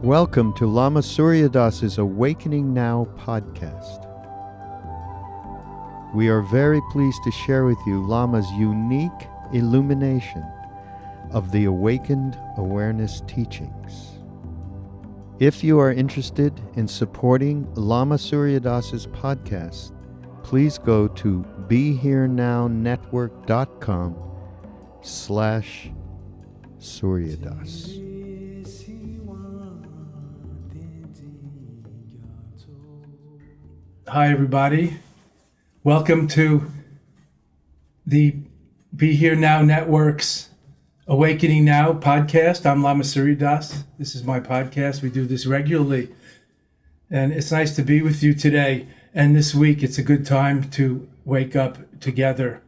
Welcome to Lama Surya Das's Awakening Now podcast. We are very pleased to share with you Lama's unique illumination of the awakened awareness teachings. If you are interested in supporting Lama Surya Das's podcast, please go to BeHereNow.com/Suryadas. Hi, everybody. Welcome to the Be Here Now Network's Awakening Now podcast. I'm Lama Surya Das. This is my podcast. We do this regularly. And it's nice to be with you today. And this week, it's a good time to wake up together.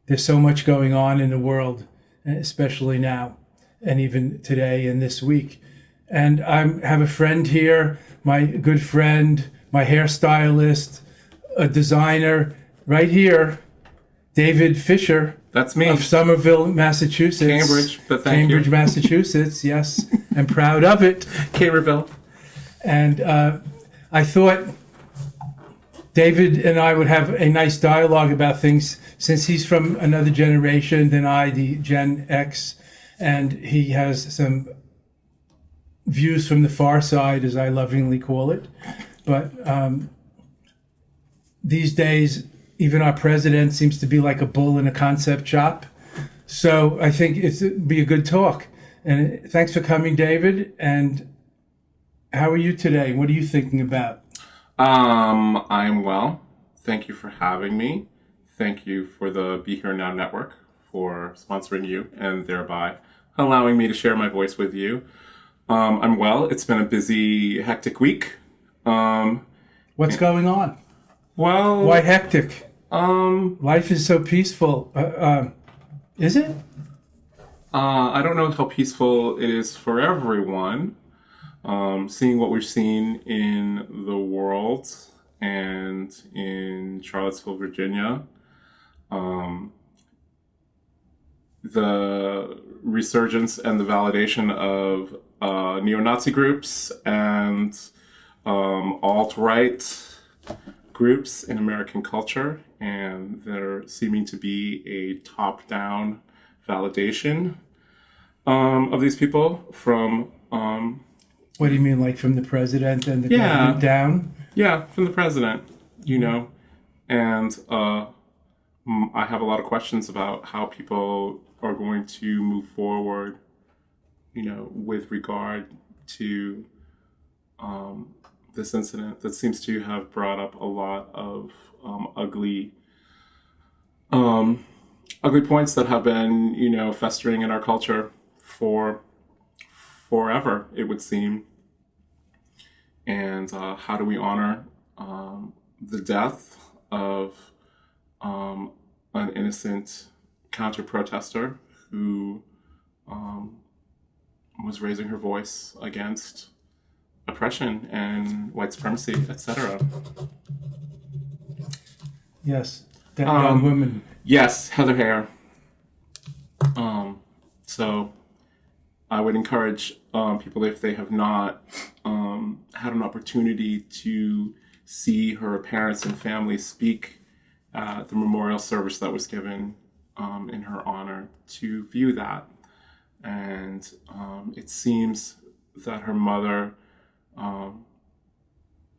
There's so much going on in the world, especially now, and even today and this week. And I have a friend here, my good friend, my hairstylist, a designer, right here, David Fisher. That's me. Of Somerville, Massachusetts. Cambridge, but thank you. Cambridge, Massachusetts, yes. I'm proud of it. Cambridgeville. And I thought David and I would have a nice dialogue about things, since he's from another generation than I, the Gen X, and he has some views from the far side, as I lovingly call it. But these days, even our president seems to be like a bull in a concept shop. So I think it'd be a good talk. And thanks for coming, David. And how are you today? What are you thinking about? I'm well. Thank you for having me. Thank you for the Be Here Now Network for sponsoring you and thereby allowing me to share my voice with you. I'm well. It's been a busy, hectic week. What's going on? Well, Why hectic? Life is so peaceful. Is it? I don't know how peaceful it is for everyone. Seeing what we've seen in the world and in Charlottesville, Virginia, the resurgence and the validation of neo-Nazi groups and alt-right groups in American culture, and there seeming to be a top-down validation of these people from What do you mean, like from the president and the government down? Yeah, from the president, and I have a lot of questions about how people are going to move forward, with regard to this incident that seems to have brought up a lot of ugly points that have been, festering in our culture for forever, it would seem. And how do we honor the death of an innocent counter-protester who was raising her voice against oppression and white supremacy, etc. Yes, that young woman. Yes, Heather Hare. So I would encourage people, if they have not had an opportunity to see her parents and family speak at the memorial service that was given in her honor, to view that. And it seems that her mother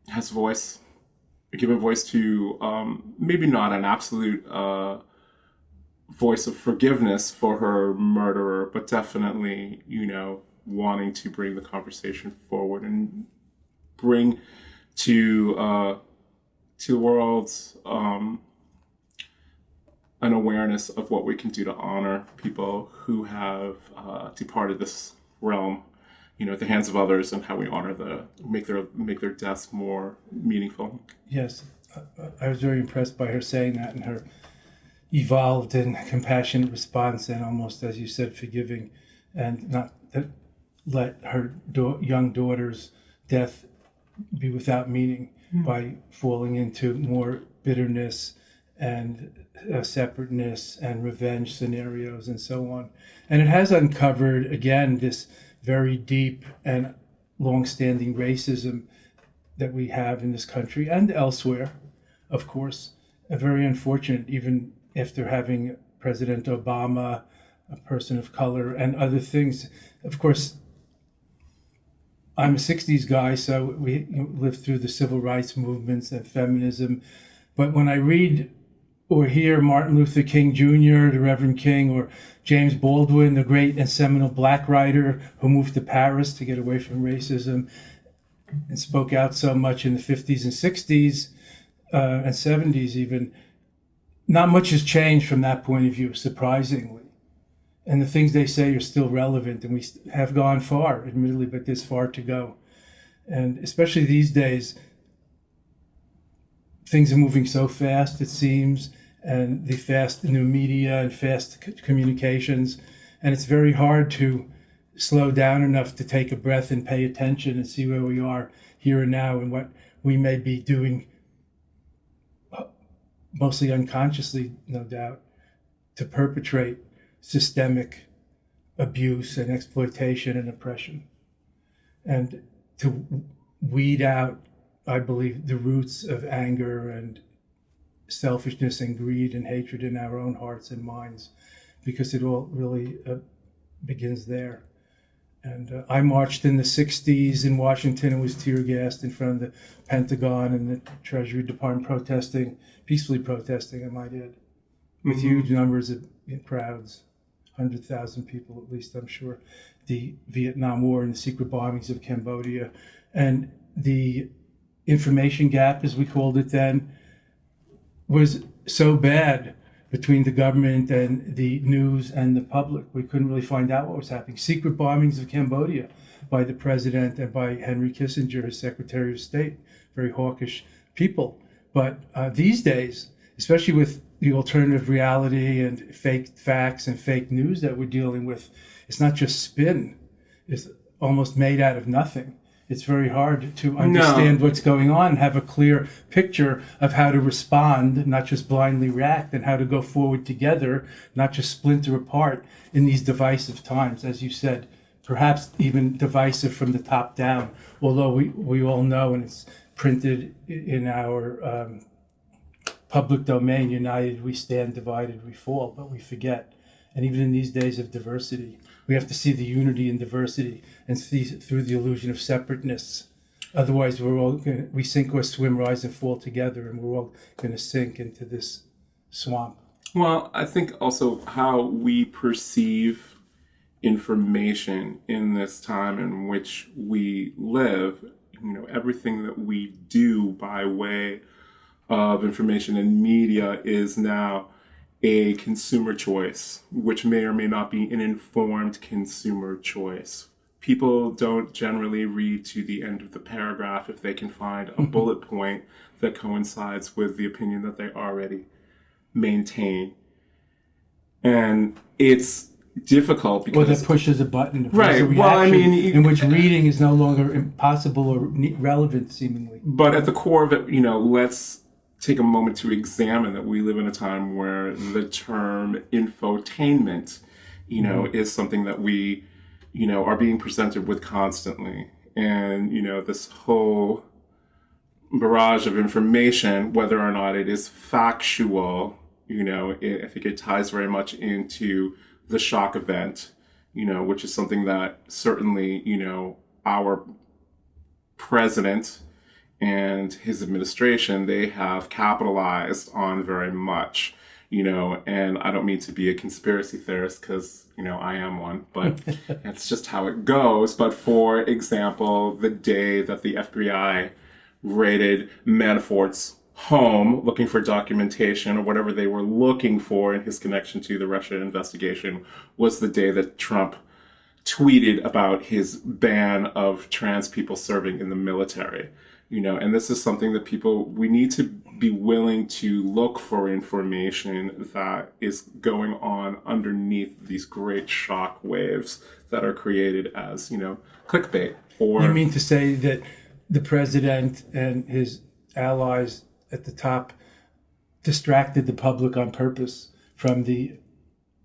has given voice to maybe not an absolute voice of forgiveness for her murderer, but definitely, wanting to bring the conversation forward and bring to the world an awareness of what we can do to honor people who have departed this realm, at the hands of others, and how we honor make their deaths more meaningful. Yes, I was very impressed by her saying that, and her evolved and compassionate response, and almost, as you said, forgiving, and not let her young daughter's death be without meaning by falling into more bitterness and separateness and revenge scenarios and so on. And it has uncovered, again, this very deep and long-standing racism that we have in this country and elsewhere, of course. Very unfortunate, even after having President Obama, a person of color, and other things. Of course, I'm a 60s guy, so we lived through the civil rights movements and feminism. But when I read or hear Martin Luther King Jr., the Reverend King, or James Baldwin, the great and seminal black writer who moved to Paris to get away from racism and spoke out so much in the 50s and 60s and 70s even, not much has changed from that point of view, surprisingly. And the things they say are still relevant, and we have gone far, admittedly, but there's far to go. And especially these days, things are moving so fast, it seems, and the fast new media and fast communications, and it's very hard to slow down enough to take a breath and pay attention and see where we are here and now and what we may be doing, mostly unconsciously, no doubt, to perpetrate systemic abuse and exploitation and oppression, and to weed out, I believe, the roots of anger and selfishness and greed and hatred in our own hearts and minds, because it all really begins there. And I marched in the 60s in Washington and was tear gassed in front of the Pentagon and the Treasury Department protesting, peacefully protesting, I might add, with huge numbers of crowds, 100,000 people at least, I'm sure. The Vietnam War and the secret bombings of Cambodia, and the information gap, as we called it then, was so bad between the government and the news and the public. We couldn't really find out what was happening. Secret bombings of Cambodia by the president and by Henry Kissinger, his Secretary of State, very hawkish people. But these days, especially with the alternative reality and fake facts and fake news that we're dealing with, it's not just spin. It's almost made out of nothing. It's very hard to understand what's going on, have a clear picture of how to respond, not just blindly react, and how to go forward together, not just splinter apart in these divisive times, as you said, perhaps even divisive from the top down, although we all know, and it's printed in our public domain, united we stand, divided we fall, but we forget. And even in these days of diversity, we have to see the unity in diversity and see through the illusion of separateness. Otherwise, we sink or swim, rise and fall together, and we're all going to sink into this swamp. Well, I think also how we perceive information in this time in which we live, everything that we do by way of information and media is now a consumer choice, which may or may not be an informed consumer choice. People don't generally read to the end of the paragraph if they can find a bullet point that coincides with the opinion that they already maintain. And it's difficult because... Or that pushes a button. Right. Well, I mean... in which reading is no longer impossible or relevant, seemingly. But at the core of it, let's take a moment to examine that we live in a time where the term infotainment, is something that we, are being presented with constantly. And, this whole barrage of information, whether or not it is factual, I think it ties very much into the shock event, which is something that certainly, our president and his administration, they have capitalized on very much, and I don't mean to be a conspiracy theorist because, I am one, but that's just how it goes. But for example, the day that the FBI raided Manafort's home looking for documentation or whatever they were looking for in his connection to the Russia investigation was the day that Trump tweeted about his ban of trans people serving in the military. And this is something that we need to be willing to look for information that is going on underneath these great shock waves that are created as, clickbait. Or you mean to say that the president and his allies at the top distracted the public on purpose from the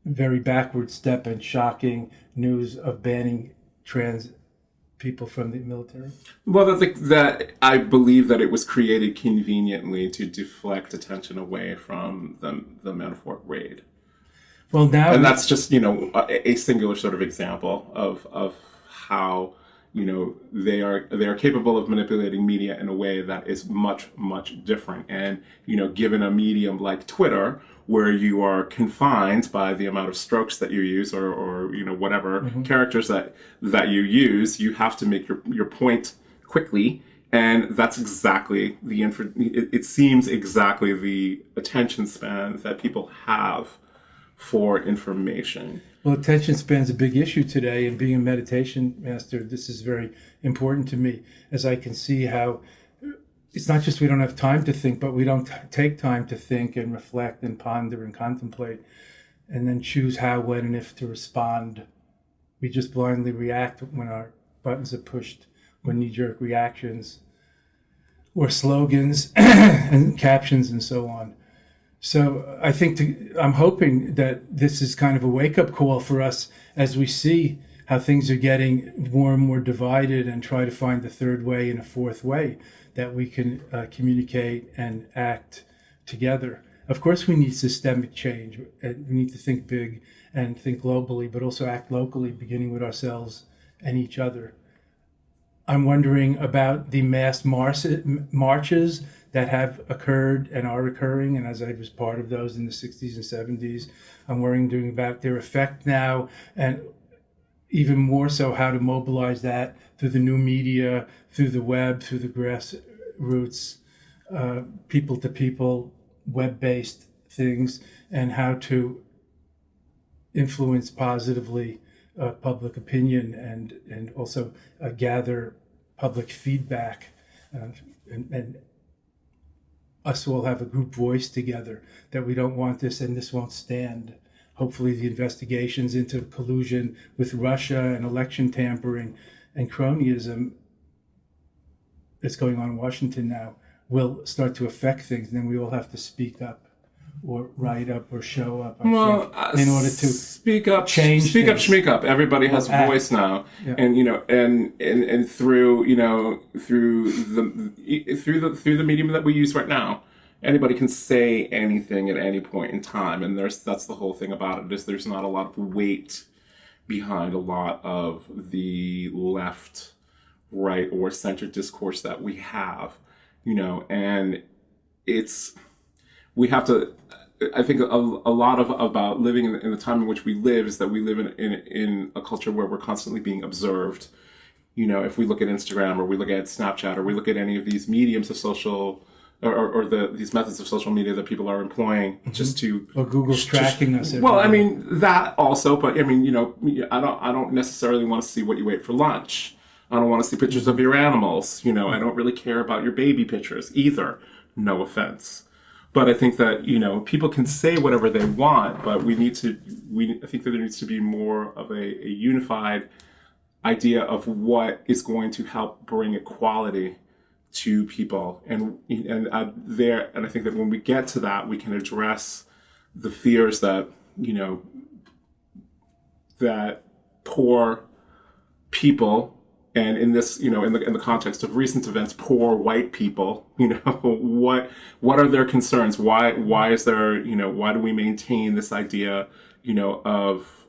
very backward step and shocking news of banning trans people from the military? Well, that I believe that it was created conveniently to deflect attention away from the metaphoric raid. Well, now, and that's just a singular sort of example of how they are capable of manipulating media in a way that is much different. And given a medium like Twitter, where you are confined by the amount of strokes that you use or whatever characters that you use, you have to make your point quickly. And that's exactly it seems exactly the attention span that people have for information. Well, attention span's a big issue today, and being a meditation master, this is very important to me, as I can see how it's not just we don't have time to think, but we don't take time to think and reflect and ponder and contemplate and then choose how, when, and if to respond. We just blindly react when our buttons are pushed, when knee-jerk reactions or slogans and captions and so on. So I think I'm hoping that this is kind of a wake-up call for us as we see how things are getting more and more divided, and try to find the third way and a fourth way that we can communicate and act together. Of course, we need systemic change. We need to think big and think globally, but also act locally, beginning with ourselves and each other. I'm wondering about the mass marches that have occurred and are occurring, and as I was part of those in the 60s and 70s, I'm worrying about their effect now, and even more so how to mobilize that through the new media, through the web, through the grassroots, people-to-people, web-based things, and how to influence positively public opinion and also gather public feedback and us all have a group voice together that we don't want this and this won't stand. Hopefully the investigations into collusion with Russia and election tampering and cronyism that's going on in Washington now will start to affect things, and then we all have to speak up or write up or show up, I think, in order to speak up, change speak things. up, schmeek up. Everybody has a voice now, Yeah. and and through through the medium that we use right now, anybody can say anything at any point in time, and that's the whole thing about it, is there's not a lot of weight behind a lot of the left, right, or center discourse that we have, and we have to. I think a lot about living in the time in which we live is that we live in a culture where we're constantly being observed. If we look at Instagram or we look at Snapchat or we look at any of these mediums of social or these methods of social media that people are employing just to, or Google's tracking us. Well, I mean that also, but I mean I don't necessarily want to see what you ate for lunch. I don't want to see pictures of your animals. I don't really care about your baby pictures either. No offense. But I think that, people can say whatever they want, but I think that there needs to be more of a unified idea of what is going to help bring equality to people. And I think that when we get to that, we can address the fears that, that poor people, and in this, in the context of recent events, poor white people, what are their concerns? Why is there, why do we maintain this idea,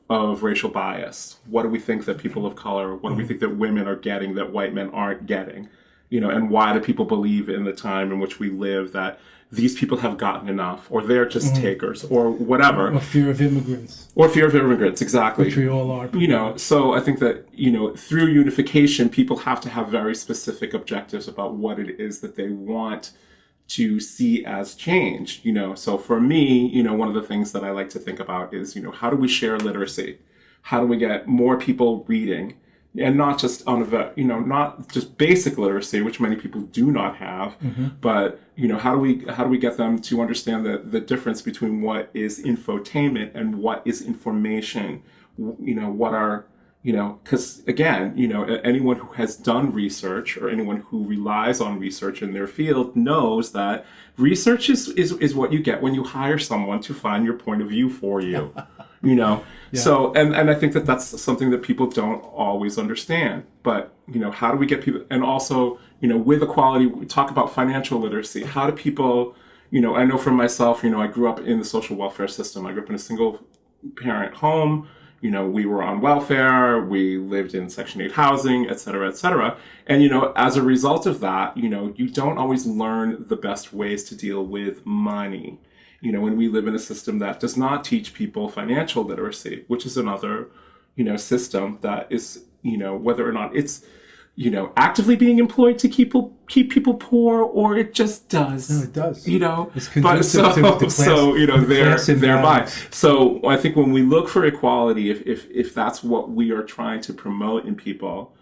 of racial bias? What do we think that people of color, what do we think that women are getting that white men aren't getting? And why do people believe in the time in which we live that these people have gotten enough, or they're just takers, or whatever. Or fear of immigrants. Or fear of immigrants, exactly. Which we all are. So I think that, through unification, people have to have very specific objectives about what it is that they want to see as change. So for me, one of the things that I like to think about is, how do we share literacy? How do we get more people reading? And not just not just basic literacy, which many people do not have, but how do we get them to understand the difference between what is infotainment and what is information? What are because again, anyone who has done research or anyone who relies on research in their field knows that research is what you get when you hire someone to find your point of view for you. you know. Yeah. So, and I think that that's something that people don't always understand. But, you know, how do we get people, and also, you know, with equality, we talk about financial literacy. How do people, you know, I know for myself, you know, I grew up in the social welfare system. I grew up in a single parent home. You know, we were on welfare, we lived in Section 8 housing, et cetera, et cetera. And, you know, as a result of that, you know, you don't always learn the best ways to deal with money. You know, when we live in a system that does not teach people financial literacy, which is another, you know, system that is, you know, whether or not it's, you know, actively being employed to keep people poor, or it just does. No, it does. You know, it's conducive to the class, so you know, thereby. imbalance. So I think when we look for equality, if that's what we are trying to promote in people,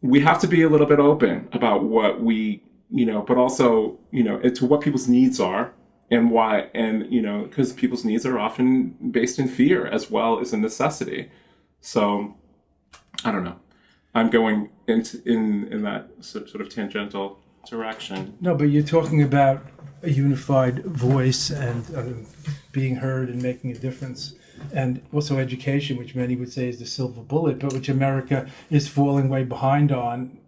we have to be a little bit open about what we, you know, but also, you know, to what people's needs are and why, and you know, because people's needs are often based in fear as well as a necessity. So I don't know. I'm going in that sort of tangential direction. No, but you're talking about a unified voice and being heard and making a difference, and also education, which many would say is the silver bullet, but which America is falling way behind on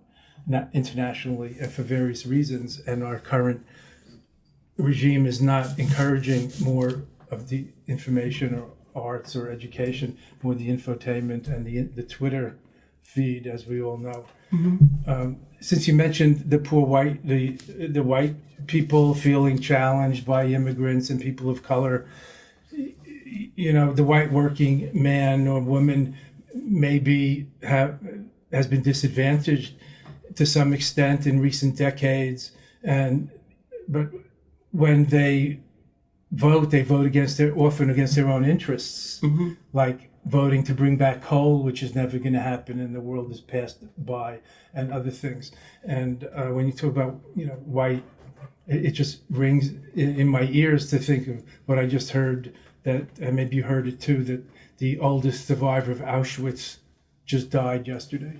internationally and for various reasons. And our current regime is not encouraging more of the information or arts or education, more the infotainment and the Twitter feed, as we all know. Since you mentioned the poor white, the white people feeling challenged by immigrants and people of color, you know, the white working man or woman maybe has been disadvantaged to some extent in recent decades, but when they vote often against their own interests, like voting to bring back coal, which is never going to happen, and the world has passed by, and other things. And when you talk about, you know, white, it just rings in my ears to think of what I just heard, that, and maybe you heard it too, that the oldest survivor of Auschwitz just died yesterday.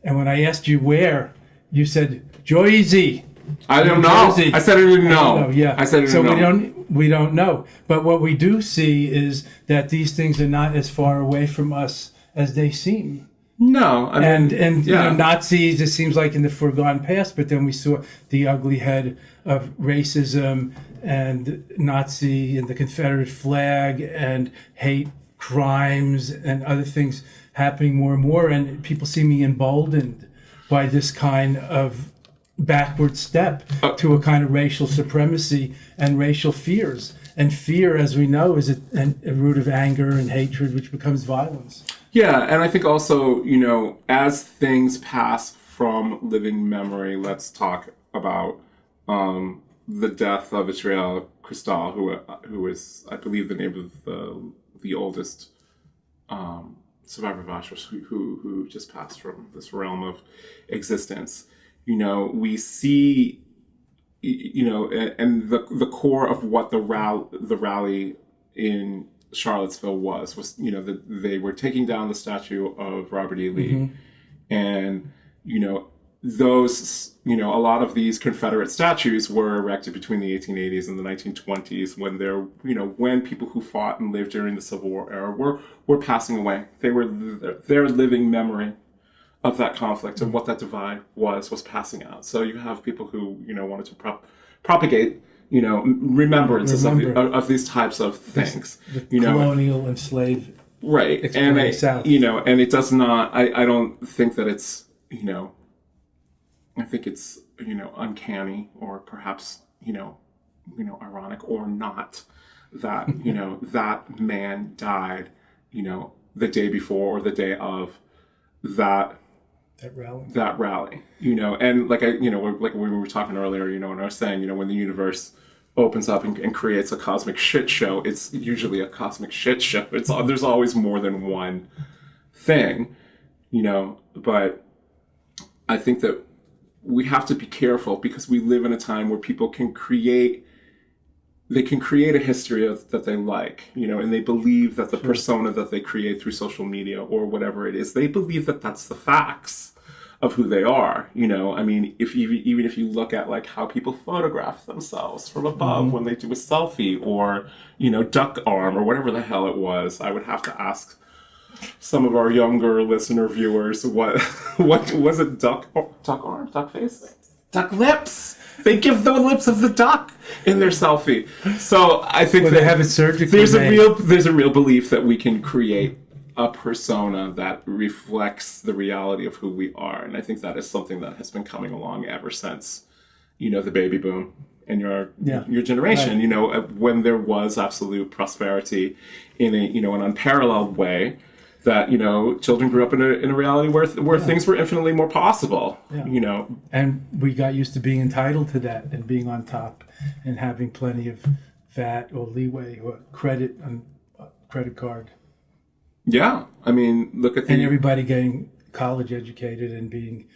And when I asked you where, you said Jersey. I don't know. I said I didn't know. Yeah. I said I didn't know. So we don't know. But what we do see is that these things are not as far away from us as they seem. No, I mean, and you know, Nazis, it seems like in the forgone past, but then we saw the ugly head of racism and Nazi and the Confederate flag and hate crimes and other things happening more and more, and people seeming emboldened by this kind of backward step to a kind of racial supremacy and racial fears. And fear, as we know, is a root of anger and hatred, which becomes violence. Yeah, and I think also, you know, as things pass from living memory, let's talk about the death of Israel Cristal, who is, I believe, the name of the oldest survivor of Auschwitz, who just passed from this realm of existence. You know, we see, you know, and the core of what the rally in Charlottesville was, you know, that they were taking down the statue of Robert E. Lee. And, you know, those, you know, a lot of these Confederate statues were erected between the 1880s and the 1920s when when people who fought and lived during the Civil War era were passing away. They were their living memory of that conflict and what that divide was passing out. So you have people who, you know, wanted to propagate, you know, remembrances of these types of things. The colonial and slave right. And South. You know, and it does not, I don't think that it's, you know, I think it's, you know, uncanny or perhaps, you know, ironic or not that, you know, that man died, you know, the day before or the day of that rally, you know, and like like when we were talking earlier, you know, when I was saying, you know, when the universe opens up and creates a cosmic shit show, it's usually a cosmic shit show. There's always more than one thing, you know, but I think that we have to be careful because we live in a time where people can create a history that they like, you know, and they believe that the persona that they create through social media or whatever it is, they believe that that's the facts of who they are. I mean, even if you look at like how people photograph themselves from above when they do a selfie, or duck arm, or whatever the hell it was. I would have to ask some of our younger listener viewers what was it, duck arm, duck face, duck lips. They give the lips of the duck in their selfie. So I think they have it surgically there's made. there's a real belief that we can create a persona that reflects the reality of who we are. And I think that is something that has been coming along ever since, the baby boom and your generation, right. When there was absolute prosperity in an unparalleled way, that, children grew up in a reality where things were infinitely more possible, And we got used to being entitled to that and being on top and having plenty of VAT or leeway or credit on a credit card. Yeah, I mean, look at and everybody getting college educated and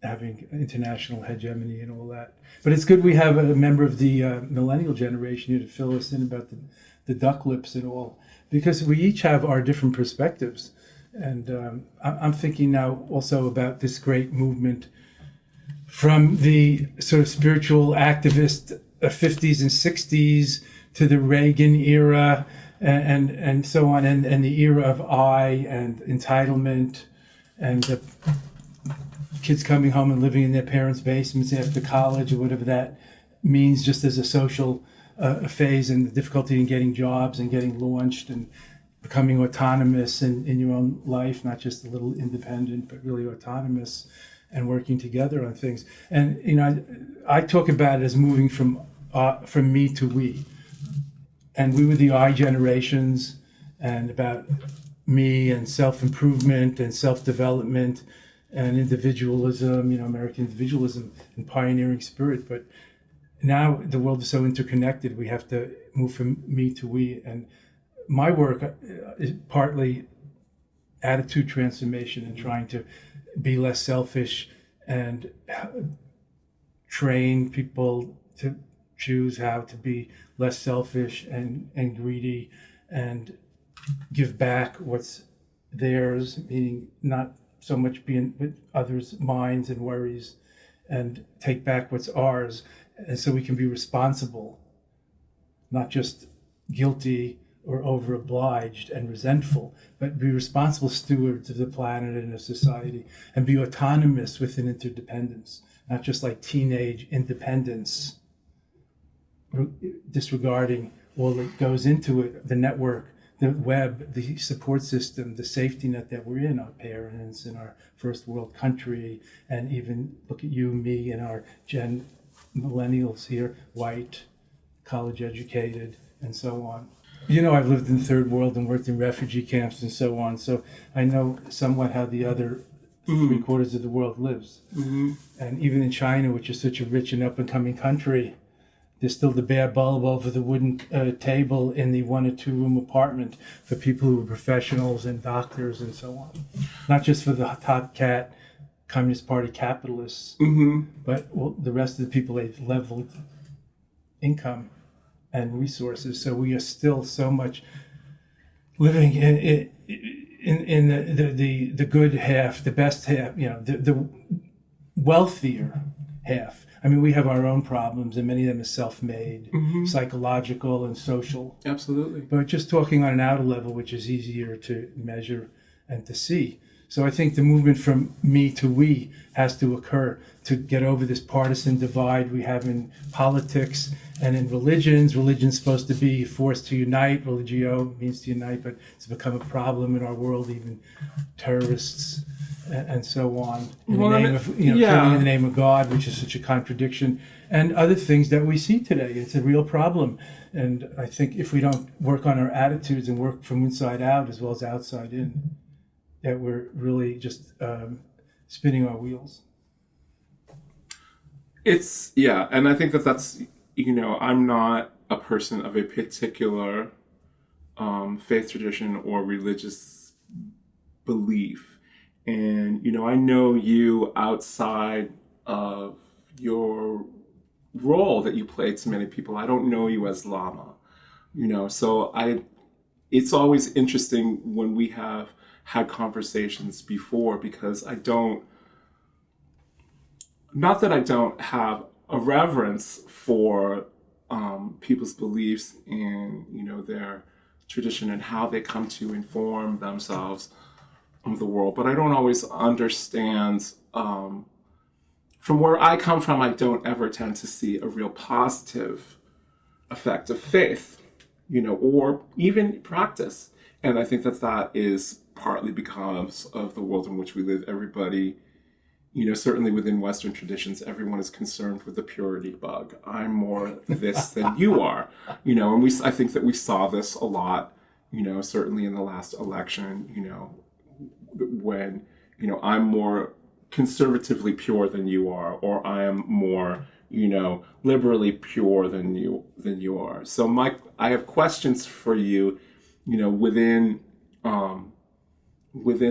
having international hegemony and all that. But it's good we have a member of the millennial generation here to fill us in about the duck lips and all, because we each have our different perspectives. And I'm thinking now also about this great movement from the sort of spiritual activist 50s and 60s to the Reagan era, and so on, and the era of I and entitlement, and the kids coming home and living in their parents' basements after college or whatever that means, just as a social phase, and the difficulty in getting jobs and getting launched and becoming autonomous in your own life, not just a little independent, but really autonomous and working together on things. And I talk about it as moving from me to we. And we were the I generations, and about me and self-improvement and self-development and individualism, American individualism and pioneering spirit. But now the world is so interconnected, we have to move from me to we. And my work is partly attitude transformation and trying to be less selfish and train people to choose how to be less selfish and greedy, and give back what's theirs, meaning not so much being with others' minds and worries, and take back what's ours, and so we can be responsible, not just guilty or over obliged and resentful, but be responsible stewards of the planet and of society, and be autonomous within interdependence, not just like teenage independence, disregarding all that goes into it, the network, the web, the support system, the safety net that we're in, our parents in our first world country, and even look at you, me, and our millennials here, white, college educated, and so on. I've lived in third world and worked in refugee camps and so on, so I know somewhat how the other 3/4 of the world lives. And even in China, which is such a rich and up-and-coming country, there's still the bare bulb over the wooden table in the 1 or 2 room apartment for people who are professionals and doctors and so on. Not just for the top cat Communist Party capitalists, but the rest of the people, they've leveled income and resources. So we are still so much living in the good half, the best half, the wealthier half. I mean, we have our own problems, and many of them are self-made, psychological and social. Absolutely. But just talking on an outer level, which is easier to measure and to see. So I think the movement from me to we has to occur to get over this partisan divide we have in politics and in religions. Religion's supposed to be forced to unite. Religio means to unite, but it's become a problem in our world, even terrorists and so on, in the name of killing in the name of God, which is such a contradiction, and other things that we see today. It's a real problem, and I think if we don't work on our attitudes and work from inside out as well as outside in, that we're really just spinning our wheels. And I think that's I'm not a person of a particular faith tradition or religious belief. And, I know you outside of your role that you play to many people. I don't know you as Lama, so it's always interesting when we have had conversations before, because I don't not that I don't have a reverence for people's beliefs in, their tradition and how they come to inform themselves of the world, but I don't always understand. From where I come from, I don't ever tend to see a real positive effect of faith, or even practice. And I think that is partly because of the world in which we live. Everybody, certainly within Western traditions, everyone is concerned with the purity bug. I'm more this than you are, and I think that we saw this a lot, certainly in the last election, when, I'm more conservatively pure than you are, or I am more, liberally pure than you are. So I have questions for you, within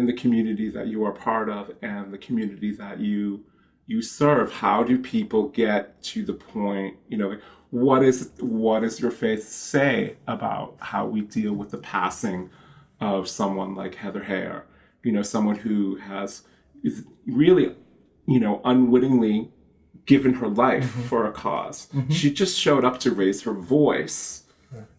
the community that you are part of and the community that you serve. How do people get to the point, what does your faith say about how we deal with the passing of someone like Heather Heyer, someone who is really, unwittingly given her life for a cause. She just showed up to raise her voice,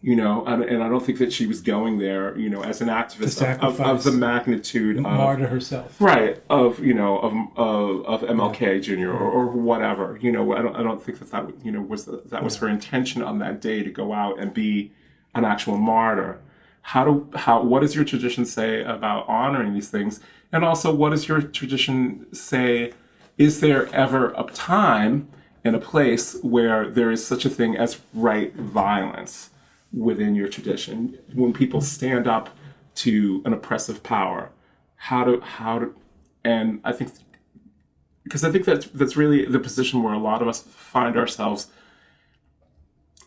and I don't think that she was going there, as an activist of the magnitude of martyr herself, right? Of of MLK Jr. or whatever. I don't think that was her intention on that day, to go out and be an actual martyr. What does your tradition say about honoring these things? And also, what does your tradition say? Is there ever a time and a place where there is such a thing as right violence within your tradition? When people stand up to an oppressive power, and I think that's really the position where a lot of us find ourselves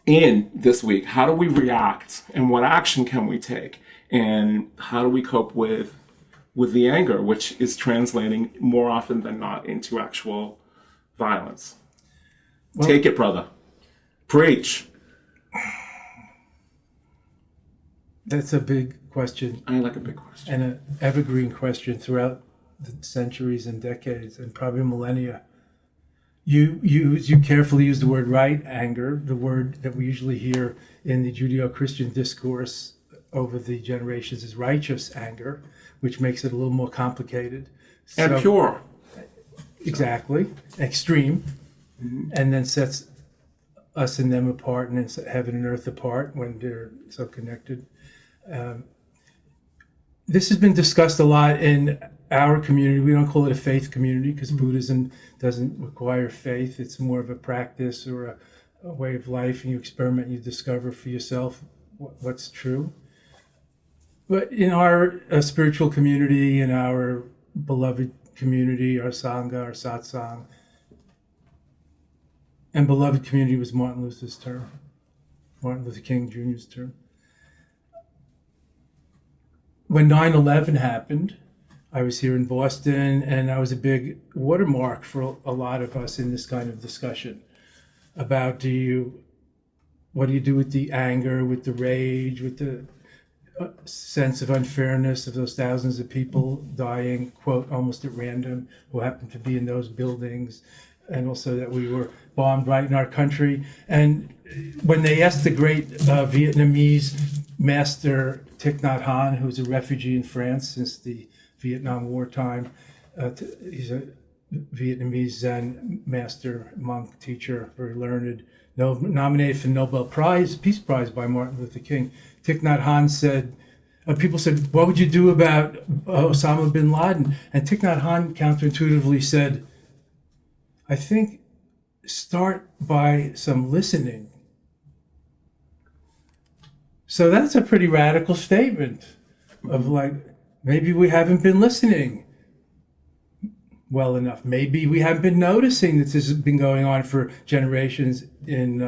in this week. How do we react, and what action can we take, and how do we cope with the anger, which is translating more often than not into actual violence? Well, take it, brother. Preach. That's a big question. I like a big question. And an evergreen question throughout the centuries and decades and probably millennia. You carefully use the word right anger, the word that we usually hear in the Judeo-Christian discourse over the generations is righteous anger, which makes it a little more complicated. And pure. Exactly. Extreme. And then sets us and them apart, and then heaven and earth apart when they're so connected. This has been discussed a lot in our community. We don't call it a faith community because Buddhism doesn't require faith. It's more of a practice or a way of life, and you experiment and you discover for yourself what's true. But in our spiritual community, in our beloved community, our Sangha, our satsang, and beloved community was Martin Luther's term, Martin Luther King Jr.'s term. When 9/11 happened, I was here in Boston, and that was a big watermark for a lot of us in this kind of discussion about what do you do with the anger, with the rage, with the sense of unfairness of those thousands of people dying, quote, almost at random, who happened to be in those buildings, and also that we were bombed right in our country. And when they asked the great Vietnamese master Thich Nhat Hanh, who's a refugee in France since the Vietnam War time, he's a Vietnamese Zen master, monk, teacher, very learned, nominated for the Nobel Peace Prize by Martin Luther King. Thich Nhat Hanh said, people said, what would you do about Osama bin Laden? And Thich Nhat Hanh counterintuitively said, I think start by some listening. So that's a pretty radical statement of like, maybe we haven't been listening well enough. Maybe we haven't been noticing that this has been going on for generations in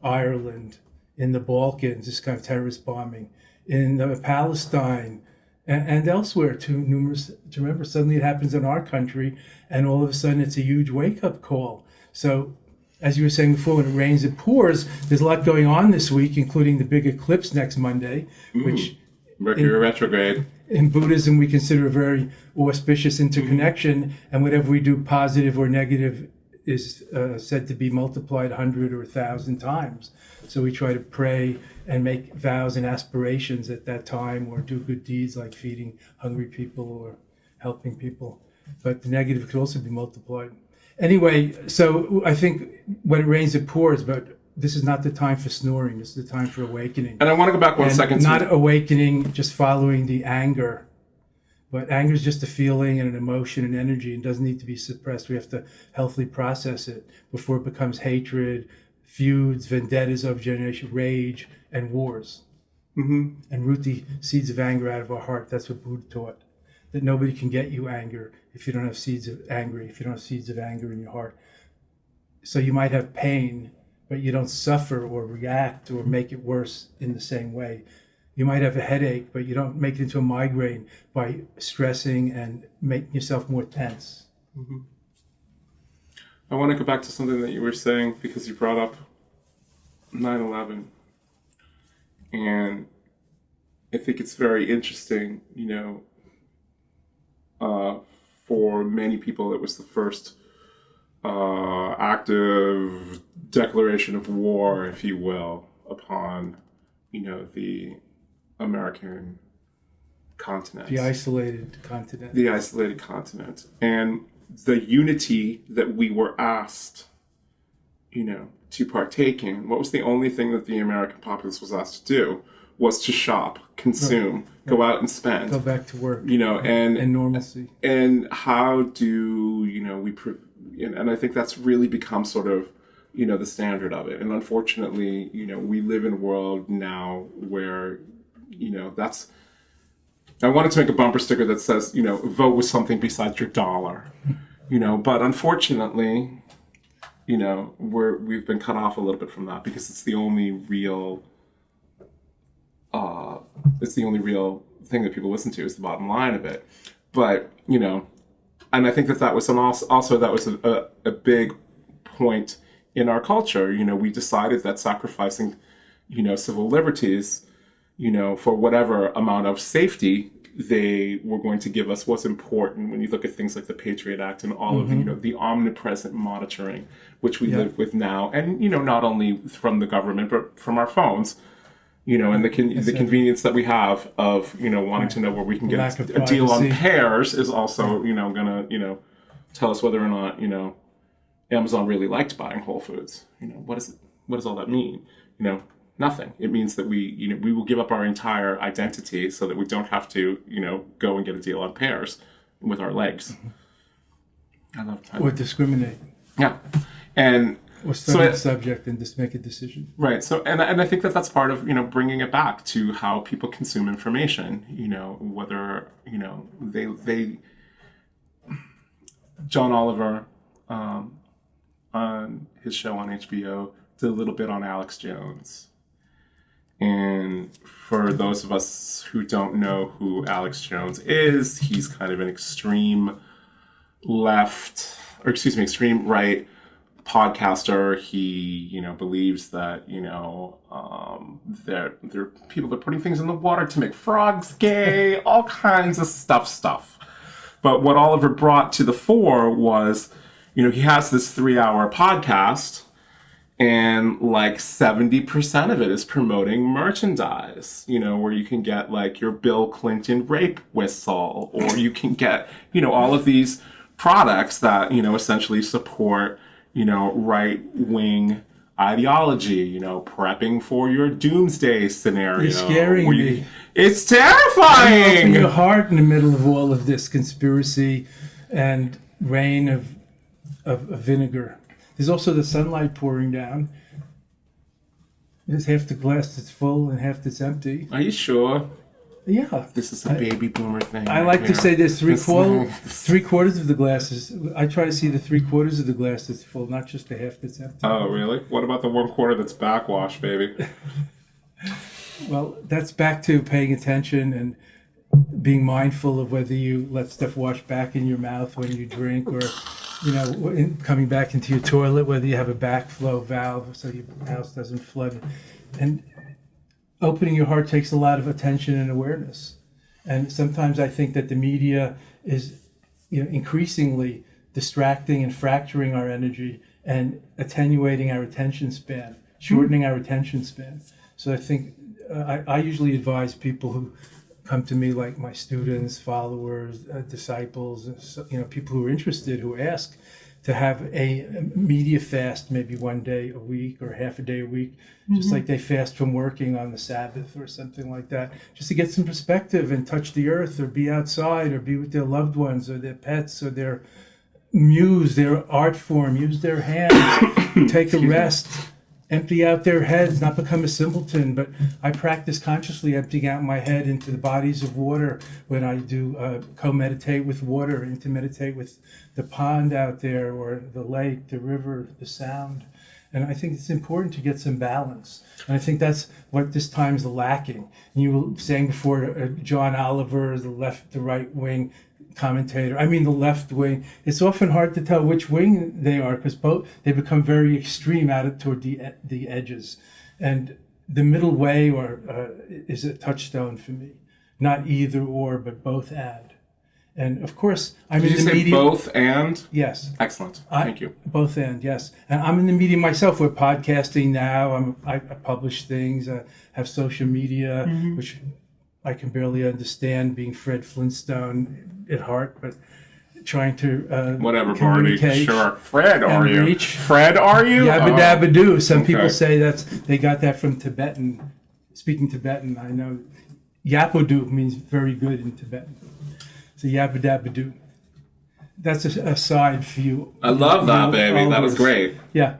Ireland, in the Balkans, this kind of terrorist bombing, in Palestine, and elsewhere, too numerous to remember. Suddenly it happens in our country, and all of a sudden it's a huge wake-up call. So, as you were saying before, when it rains, it pours. There's a lot going on this week, including the big eclipse next Monday, which Mercury retrograde. In Buddhism, we consider a very auspicious interconnection, and whatever we do, positive or negative, is said to be multiplied 100 or 1,000 times. So we try to pray and make vows and aspirations at that time, or do good deeds like feeding hungry people or helping people. But the negative could also be multiplied. Anyway, so I think when it rains, it pours, but this is not the time for snoring. This is the time for awakening. And I want to go back one second. Not awakening, just following the anger. But anger is just a feeling and an emotion and energy, and doesn't need to be suppressed. We have to healthily process it before it becomes hatred, feuds, vendettas of generation, rage, and wars. And root the seeds of anger out of our heart. That's what Buddha taught. That nobody can get you anger if you don't have seeds of anger, if you don't have seeds of anger in your heart. So you might have pain, but you don't suffer or react or make it worse in the same way. You might have a headache, but you don't make it into a migraine by stressing and making yourself more tense. I want to go back to something that you were saying, because you brought up 9/11. And I think it's very interesting, for many people, it was the first active declaration of war, if you will, upon, the American continent. The isolated continent. The isolated continent. And the unity that we were asked, to partake in, what was the only thing that the American populace was asked to do? Was to shop, consume, go out and spend. Go back to work. And normalcy. And how do, and I think that's really become sort of, the standard of it. And unfortunately, we live in a world now where, that's, I wanted to make a bumper sticker that says, vote with something besides your dollar, but unfortunately, we've been cut off a little bit from that, because it's the only real thing that people listen to, is the bottom line of it. But, and I think that was also that was a big point in our culture. We decided that sacrificing, civil liberties, for whatever amount of safety they were going to give us was important. When you look at things like the Patriot Act and all of the omnipresent monitoring, which we live with now, and not only from the government but from our phones, and the convenience that we have of wanting to know where we can get a deal on pears is also gonna tell us whether or not Amazon really liked buying Whole Foods. What does all that mean? Nothing. It means that we will give up our entire identity so that we don't have to, go and get a deal on pears with our legs. Or discriminate. Yeah. And or study the subject and just make a decision. Right. So, and I think that that's part of, bringing it back to how people consume information, whether, they John Oliver, on his show on HBO, did a little bit on Alex Jones. And for those of us who don't know who Alex Jones is, he's kind of an extreme right podcaster. He, believes that, there are people that are putting things in the water to make frogs gay, all kinds of stuff. But what Oliver brought to the fore was, he has this 3-hour podcast, and like 70% of it is promoting merchandise, where you can get like your Bill Clinton rape whistle, or you can get, all of these products that, essentially support, right-wing ideology, prepping for your doomsday scenario. You're scaring me. It's terrifying! Open your heart in the middle of all of this conspiracy and rain of vinegar. There's also the sunlight pouring down. There's half the glass that's full and half that's empty. Are you sure? Yeah. This is a baby boomer thing. I like to say there's three quarters of the glass. I try to see the 3/4 of the glass that's full, not just the half that's empty. Oh, really? What about the 1/4 that's backwash, baby? Well, that's back to paying attention and being mindful of whether you let stuff wash back in your mouth when you drink, or coming back into your toilet, whether you have a backflow valve so your house doesn't flood. And opening your heart takes a lot of attention and awareness. And sometimes I think that the media is, increasingly distracting and fracturing our energy and attenuating our attention span, shortening our attention span. So I think I usually advise people who come to me, like my students, followers, disciples, people who are interested, who ask, to have a media fast, maybe 1 day a week or half a day a week, just like they fast from working on the Sabbath or something like that, just to get some perspective and touch the earth or be outside or be with their loved ones or their pets or their muse, their art form, use their hands, take a rest, empty out their heads, not become a simpleton. But I practice consciously emptying out my head into the bodies of water when I do co-meditate with water, and to meditate with the pond out there or the lake, the river, the sound. And I think it's important to get some balance. And I think that's what this time is lacking. And you were saying before, John Oliver, the right wing commentator, the left wing, it's often hard to tell which wing they are, because both, they become very extreme out toward the edges. And the middle way is a touchstone for me. Not either or, but both and. And of course, I'm Did in you the say media. both and? Yes. Excellent. Thank you. Both and, yes. And I'm in the media myself. We're podcasting now. I publish things. I have social media, which I can barely understand, being Fred Flintstone at heart, but trying to Whatever, Barney. Sure. Fred, are you? Reach. Fred, are you? Yabba dabba doo. Some Okay. people say they got that from Tibetan. Speaking Tibetan, I know Yapodu means very good in Tibetan. So yabba dabba doo. That's a side for you. I love that, baby. That was great. Yeah,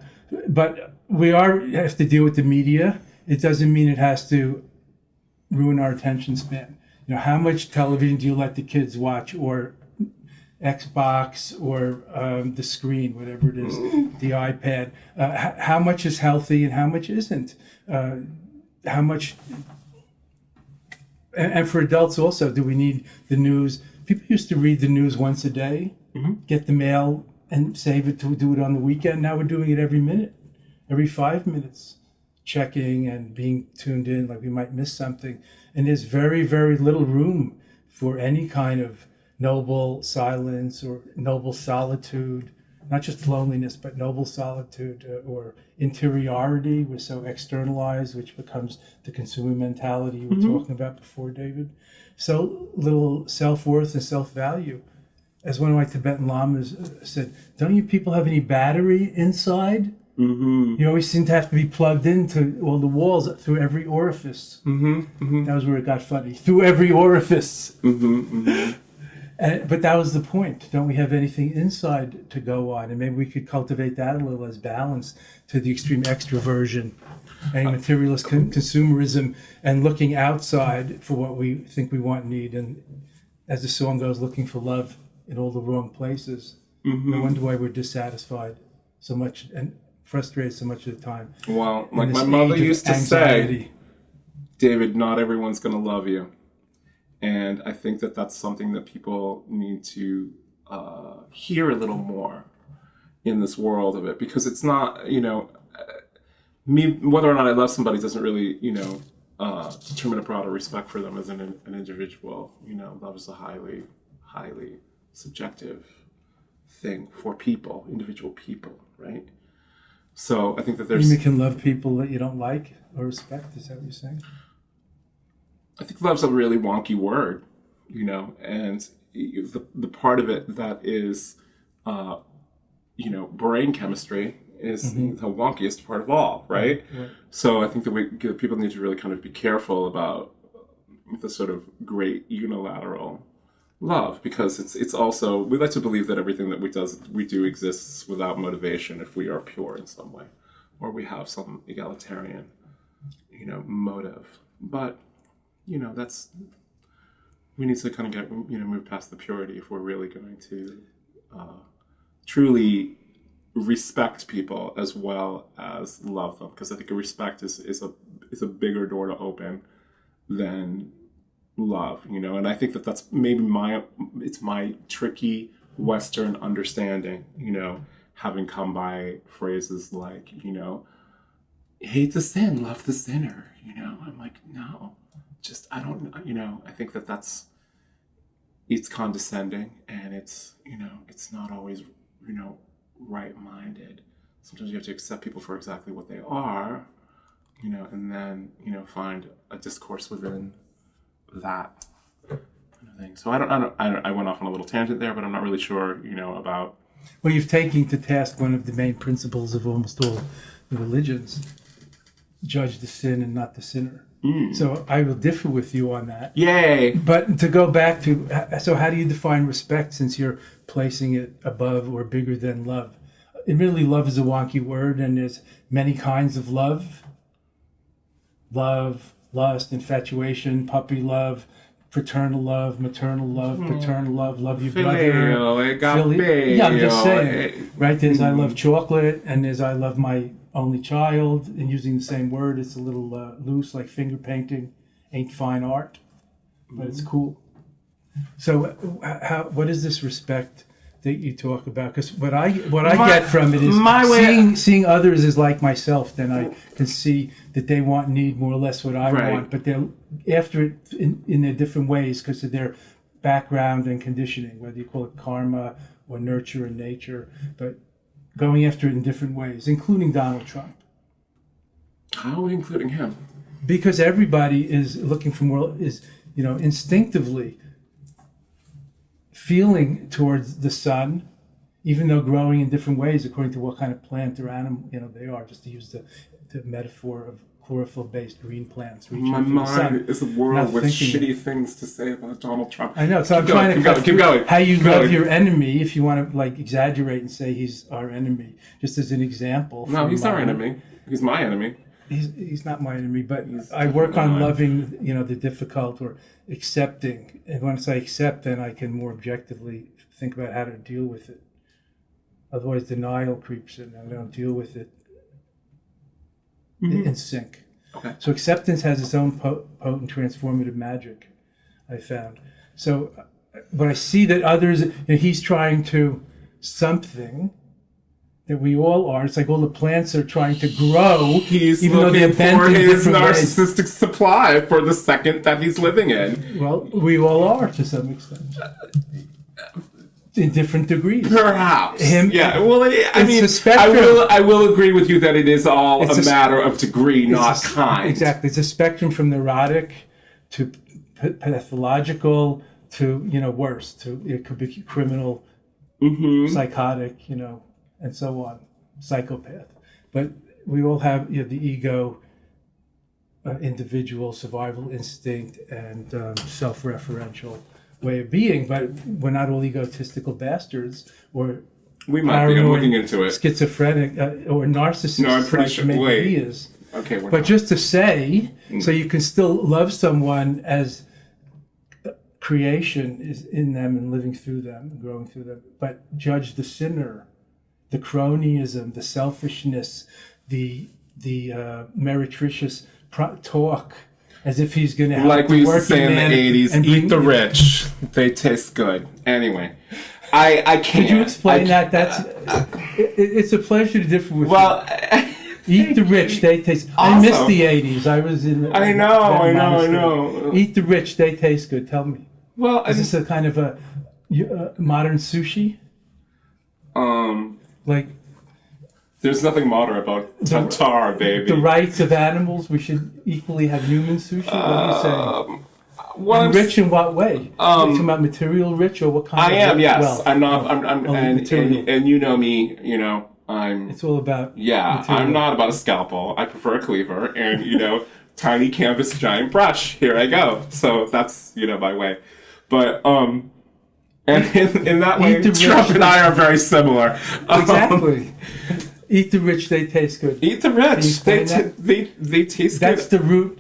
but we have to deal with the media. It doesn't mean it has to ruin our attention span. How much television do you let the kids watch, or Xbox, or the screen, whatever it is, the iPad? How much is healthy and how much isn't? How much? And for adults also, do we need the news? People used to read the news once a day, get the mail and save it to do it on the weekend. Now we're doing it every minute, every 5 minutes, checking and being tuned in, like we might miss something. And there's very, very little room for any kind of noble silence or noble solitude, not just loneliness, but noble solitude or interiority. We're so externalized, which becomes the consumer mentality you were talking about before, David. So little self-worth and self-value. As one of my Tibetan lamas said, don't you people have any battery inside? You always seem to have to be plugged into all the walls through every orifice. That was where it got funny. Through every orifice. But that was the point. Don't we have anything inside to go on? And maybe we could cultivate that a little as balance to the extreme extroversion and materialist consumerism, and looking outside for what we think we want and need. And as the song goes, looking for love in all the wrong places. No wonder why we're dissatisfied so much and frustrated so much of the time. Well, like my mother used to say, David, not everyone's going to love you. And I think that that's something that people need to hear a little more in this world of it, because it's not, me, whether or not I love somebody doesn't really, determine a broader respect for them as an individual. Love is a highly, highly subjective thing for people, individual people, right? So I think that there's... You can love people that you don't like or respect, is that what you're saying? I think love's a really wonky word, and the part of it that is, brain chemistry is the wonkiest part of all, right? So I think that people need to really kind of be careful about the sort of great unilateral love, because it's also, we like to believe that everything that we do exists without motivation if we are pure in some way, or we have some egalitarian, motive. But we need to kind of move past the purity if we're really going to truly respect people as well as love them, because I think respect is a bigger door to open than love, and I think that that's maybe it's my tricky Western understanding, having come by phrases like, hate the sin, love the sinner, I'm like, no. I don't, I think that it's condescending, and it's not always right-minded. Sometimes you have to accept people for exactly what they are, and then, find a discourse within that kind of thing. So I went off on a little tangent there, but I'm not really sure, about. Well, you've taken to task one of the main principles of almost all the religions: judge the sin and not the sinner. So I will differ with you on that. Yay! But to go back to, so how do you define respect, since you're placing it above or bigger than love? Admittedly, love is a wonky word, and there's many kinds of love. Love, lust, infatuation, puppy love, fraternal love, maternal love, paternal love your brother. Yeah, I'm just saying. Right, there's I love chocolate, and there's I love my only child, and using the same word, it's a little loose, like finger painting ain't fine art, but it's cool. So what is this respect that you talk about? Because what I get from it is seeing others as like myself, then I can see that they need more or less what I want, but they're after it in their different ways because of their background and conditioning, whether you call it karma or nurture and nature, but going after it in different ways, including Donald Trump. How are we including him? Because everybody is looking for more, instinctively feeling towards the sun, even though growing in different ways according to what kind of plant or animal they are, just to use the metaphor of chlorophyll-based green plants. My mind is a world with shitty things to say about Donald Trump. I know, so I'm trying to keep going. How you love your enemy, if you want to exaggerate and say he's our enemy, just as an example. No, he's our enemy. He's my enemy. He's not my enemy, but I work on loving, the difficult, or accepting. And once I accept, then I can more objectively think about how to deal with it. Otherwise, denial creeps in, and I don't deal with it in sync. Okay. So acceptance has its own potent transformative magic, I found. So, but I see that others, he's trying to something that we all are. It's like all the plants are trying to grow. He's even looking though they're bent for in his different narcissistic ways. Supply for the second that he's living in. Well, we all are to some extent. In different degrees. Perhaps. Yeah. Well, I will agree with you that it is all a matter of degree, not kind. Exactly. It's a spectrum from neurotic to pathological to, worse. It could be criminal, psychotic, and so on, psychopath. But we all have the ego, individual survival instinct, and self-referential way of being, but we're not all egotistical bastards or we might be. I'm looking into it. Schizophrenic or narcissists. No, I'm pretty sure. Maybe he is. Okay, but just to say, so you can still love someone as creation is in them and living through them, and growing through them, but judge the sinner, the cronyism, the selfishness, the meretricious talk, as if he's going to help like we the used to say in the 80s, eat the rich, they taste good. Anyway, I can't. Could you explain that? It's a pleasure to differ with you. Eat the rich, they taste. Awesome. I missed the 80s. I was in. I know. Eat the rich, they taste good. Tell me. Well, is this a kind of a modern sushi? Like. There's nothing modern about tartar, baby. The rights of animals. We should equally have human sushi. What are you saying? And rich in what way? Are you talking about material rich, or what kind of? I am. Yes, wealth? I'm not. And you know me. I'm. It's all about. Yeah, material. I'm not about a scalpel. I prefer a cleaver, and tiny canvas, giant brush. Here I go. So that's my way, but and in that way, Trump and I are very similar. Exactly. Eat the rich, they taste good. Eat the rich, they taste good. That's the root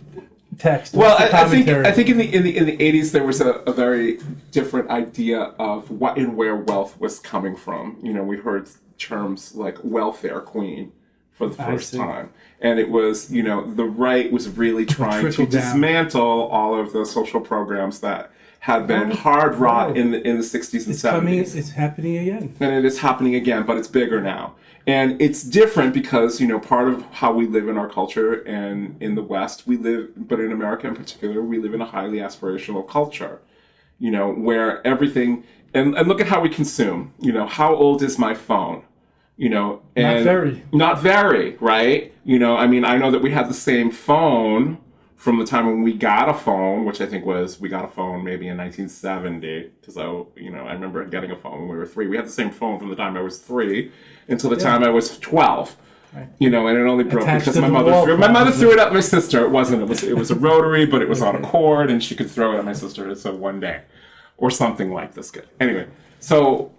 text. Well, I think in the 80s there was a very different idea of what and where wealth was coming from. We heard terms like welfare queen for the first time, and it was the right was really trying to dismantle all of the social programs that had been hard wrought in the 60s and 70s. It's happening again. And it is happening again, but it's bigger now. And it's different because, part of how we live in our culture and in the West, but in America in particular, we live in a highly aspirational culture. where everything, and look at how we consume, how old is my phone? And not very, right? I know that we had the same phone from the time when we got a phone, which I think we got a phone maybe in 1970, because I remember getting a phone when we were 3. We had the same phone from the time I was 3 until the time I was 12. Right. And it only broke because my mother threw it at my sister. It was a rotary, but it was on a cord, and she could throw it at my sister. So one day, or something like this. Good. Anyway, so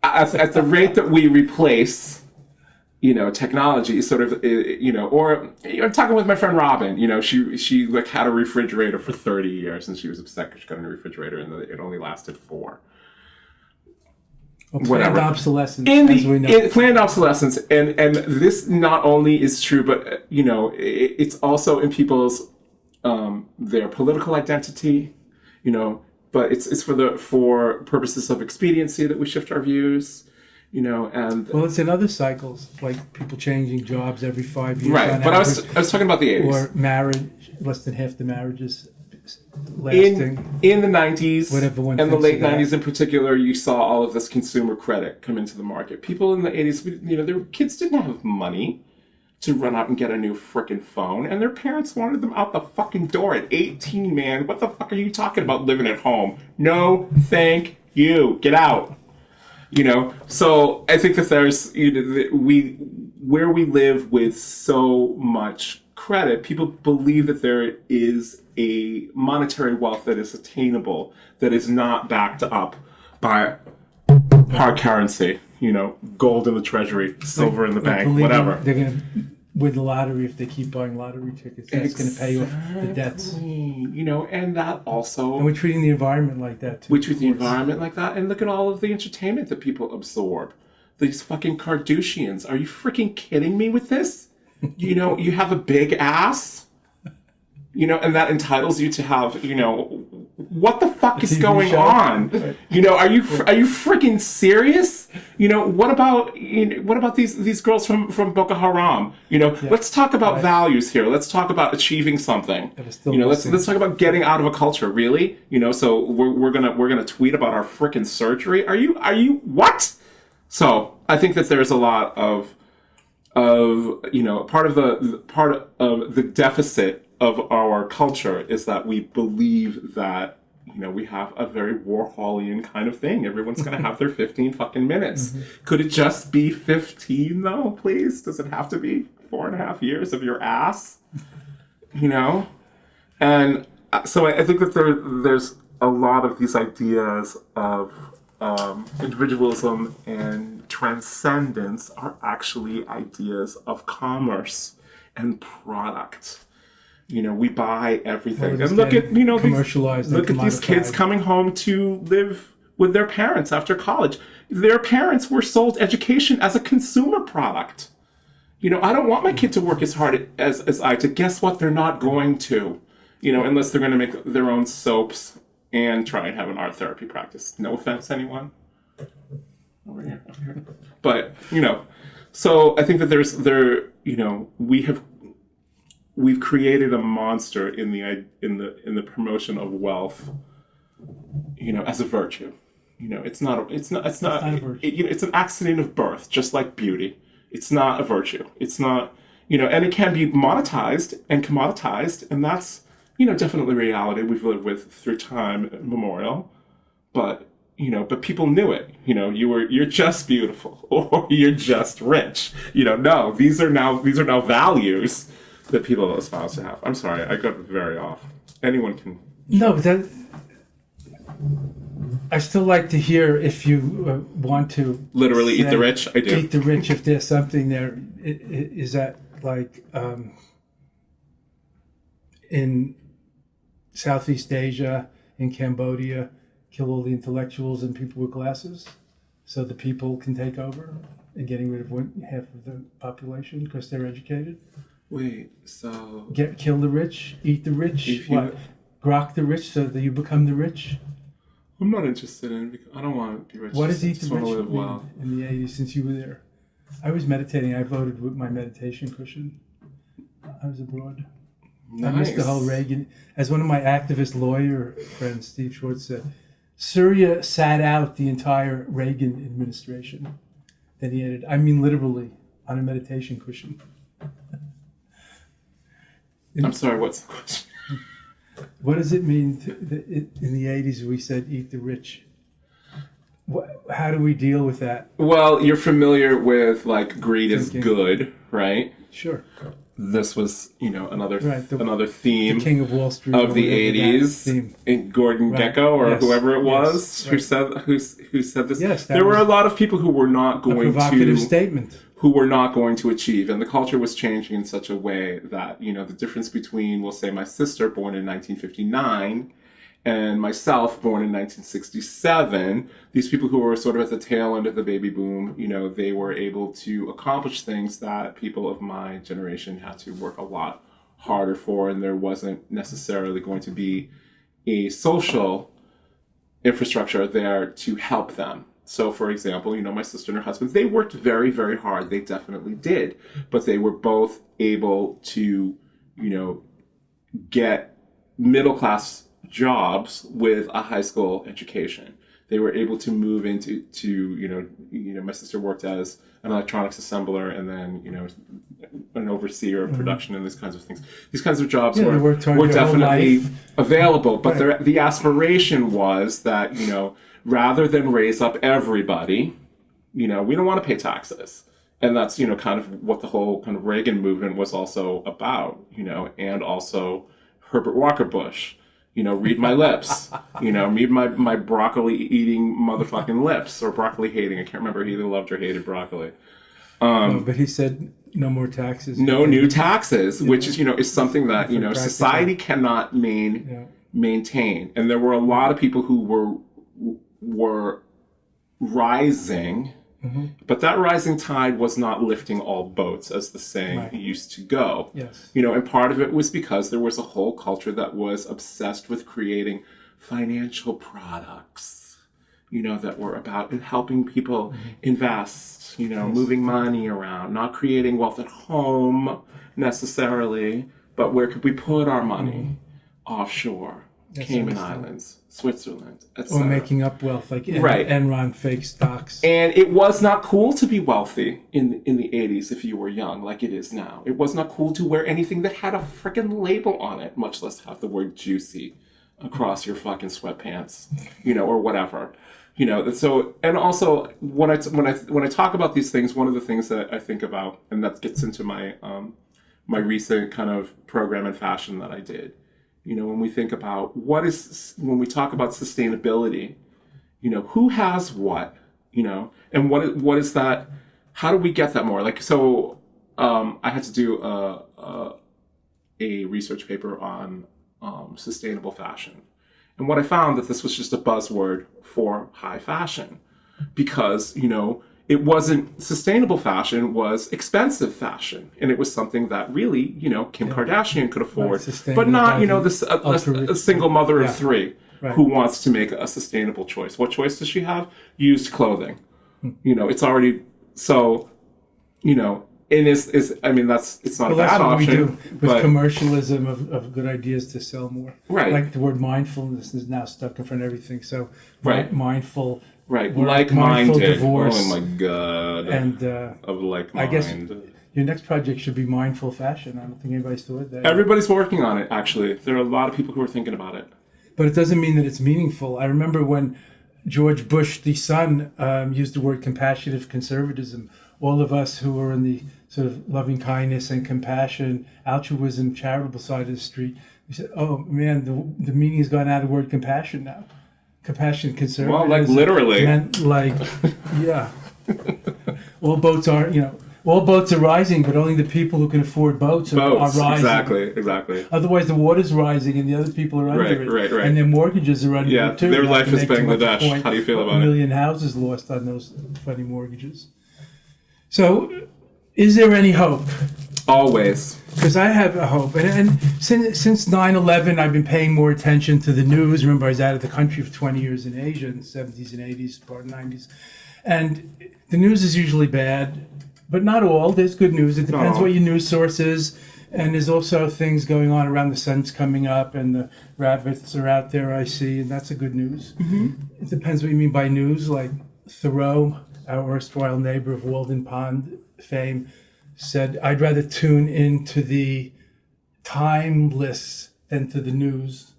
at the rate that we replace, technology, sort of, or I'm talking with my friend Robin. She like had a refrigerator for 30 years, and she was upset because she got a new refrigerator, and it only lasted 4. Planned obsolescence, as we know. Planned obsolescence, and this not only is true, but it's also in people's their political identity, but it's for purposes of expediency that we shift our views, and it's in other cycles, like people changing jobs every 5 years. Right, but average, I was talking about the 80s. Or marriage, less than half the marriages lasting. In the 90s and the late 90s in particular, you saw all of this consumer credit come into the market. People in the 80s, their kids didn't have money to run out and get a new frickin' phone, and their parents wanted them out the fucking door at 18, man. What the fuck are you talking about living at home? No, thank you. Get out. So I think that there's, where we live with so much credit, people believe that there is a monetary wealth that is attainable, that is not backed up by hard currency, gold in the treasury, silver in the bank, whatever. They're going to win the lottery if they keep buying lottery tickets. That's going to pay off the debts. And that also... And we're treating the environment like that, too. We treat the environment like that, and look at all of the entertainment that people absorb. These fucking Kardashians. Are you freaking kidding me with this? You have a big ass, and that entitles you to have, what the fuck is going on? Are you freaking serious? What about these girls from Boko Haram? Let's talk about values here. Let's talk about achieving something. Let's talk about getting out of a culture. Really? So we're gonna tweet about our freaking surgery. Are you what? So I think that there's a lot of part of the deficit of our culture is that we believe that we have a very Warholian kind of thing. Everyone's gonna have their 15 fucking minutes. Could it just be 15 though, please? Does it have to be 4.5 years of your ass? And so I think that there's a lot of these ideas of individualism and transcendence are actually ideas of commerce and product. We buy everything. And look at these kids coming home to live with their parents after college. Their parents were sold education as a consumer product. I don't want my kid to work as hard as I did. Guess what? They're not going to. Unless they're going to make their own soaps and try and have an art therapy practice. No offense, anyone. Over here. But, so I think that we've created a monster in the promotion of wealth, as a virtue. It's not a virtue. It's an accident of birth, just like beauty. It's not a virtue. It's not, and it can be monetized and commoditized, and that's, definitely reality we've lived with through time immemorial. But people knew it. You're just beautiful, or you're just rich. No, these are now values that people espouse to have. I'm sorry, I got very off. Anyone can. No, but I still like to hear if you want to. Literally eat the rich. I do. Eat the rich. If there's something there, is that like in Southeast Asia, in Cambodia, kill all the intellectuals and people with glasses, so the people can take over, and getting rid of half of the population because they're educated. Wait, so kill the rich, eat the rich, grok the rich, so that you become the rich. I'm not interested in. I don't want to be rich. What does eat the rich live well in the 80s? Since you were there, I was meditating. I voted with my meditation cushion. I was abroad. I missed the whole Reagan. As one of my activist lawyer friends, Steve Schwartz, said, Surya sat out the entire Reagan administration. Then he added, I mean literally, on a meditation cushion. I'm sorry, what's the question? What does it mean in the 80s we said eat the rich? How do we deal with that? Well, you're familiar with like greed is good, right? Sure. This was, another Right, another theme The King of Wall Street of the 80s. Gordon Gekko or whoever it was who said this. Yes, there were a lot of people who were not going provocative statement. Who were not going to achieve, and the culture was changing in such a way that the difference between, we'll say, my sister born in 1959 and myself born in 1967, these people who were sort of at the tail end of the baby boom, they were able to accomplish things that people of my generation had to work a lot harder for, and there wasn't necessarily going to be a social infrastructure there to help them. So, for example, my sister and her husband, they worked very, very hard. They definitely did. But they were both able to, get middle-class jobs with a high school education. They were able to move into my sister worked as an electronics assembler and then, an overseer of production and these kinds of things. These kinds of jobs were definitely available. But the aspiration was that, rather than raise up everybody, we don't want to pay taxes. And that's, kind of what the whole kind of Reagan movement was also about, and also Herbert Walker Bush. Read my lips, read my broccoli eating motherfucking lips, or broccoli hating. I can't remember. He either loved or hated broccoli. But he said no more taxes. No new taxes, which is something that, society cannot maintain. And there were a lot of people who were rising, but that rising tide was not lifting all boats, as the saying used to go. Yes. And part of it was because there was a whole culture that was obsessed with creating financial products, that were about helping people invest, moving money around, not creating wealth at home necessarily, but where could we put our money? Offshore. Cayman Islands, Switzerland, etc. Or making up wealth, like Enron fake stocks. And it was not cool to be wealthy in the 80s if you were young, like it is now. It was not cool to wear anything that had a freaking label on it, much less have the word juicy across your fucking sweatpants, or whatever. So, and also when I talk about these things, one of the things that I think about, and that gets into my my recent kind of program in fashion that I did. When we think about when we talk about sustainability, who has what, and what is that? How do we get that more? Like, so I had to do a research paper on sustainable fashion. And what I found that this was just a buzzword for high fashion because, it wasn't sustainable fashion, was expensive fashion. And it was something that really, Kim Kardashian could afford, but not, a single mother of three who wants to make a sustainable choice. What choice does she have? Used clothing. It's already, so, and it's not a bad option. We do with commercialism of good ideas to sell more. Right. Like the word mindfulness is now stuck in front of everything. So mindful. Right, mindful like-minded. Divorce. Oh my God. And of like mind. I guess your next project should be mindful fashion. I don't think anybody's thought that. Everybody's working on it, actually. There are a lot of people who are thinking about it. But it doesn't mean that it's meaningful. I remember when George Bush, the son, used the word compassionate conservatism. All of us who are in the sort of loving kindness and compassion, altruism, charitable side of the street, we said, oh man, the meaning has gone out of the word compassion now. Compassion conservatism. Well, like literally. Meant like, yeah. All boats are rising, but only the people who can afford boats are rising. Exactly. Otherwise, the water's rising and the other people are under it. Right. And their mortgages are under it too. Their life is Bangladesh. How do you feel about it? 1 million houses lost on those funny mortgages. So, is there any hope? Always. Because I have a hope. And since 9/11, I've been paying more attention to the news. Remember, I was out of the country for 20 years in Asia in the 70s and 80s, part of the 90s. And the news is usually bad, but not all. There's good news. It depends what your news source is. And there's also things going on around the sun's coming up and the rabbits are out there, I see, and that's a good news. It depends what you mean by news. Like Thoreau, our erstwhile neighbor of Walden Pond fame, said, I'd rather tune into the timeless than to the news.